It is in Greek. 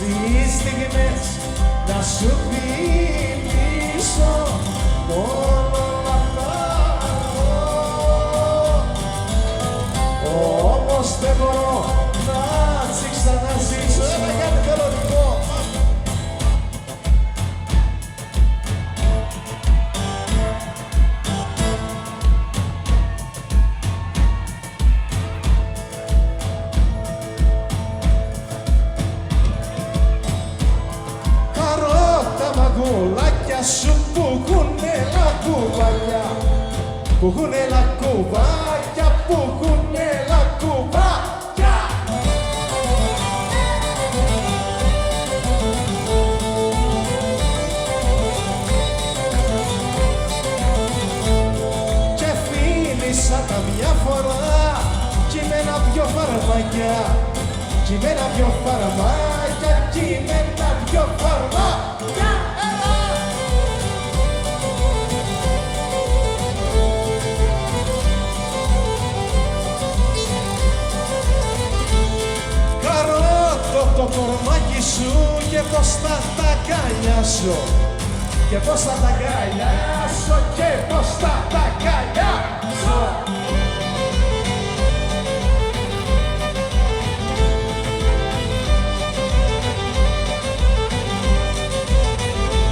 στις στιγμές να σου θυμίσω μόνο αυτά. Όμως δεν μπορώ να τσι ξαναζήσω. Έλα κάτι μελωδικό. Μαγκουλάκια σου που έχουνε λακκουβάκια, που έχουνε λακκουβάκια, που έχουνε λακκουβάκια. Και φίλησα τα μια φορά κι με ένα δυο φαρμάκια, κι με ένα δυο φαρμάκια, κι με ένα δυο φαρμάκια. Το κορμάκι σου και πως θα τα αγκαλιάσω, και πως θα τα αγκαλιάσω, και πως θα τα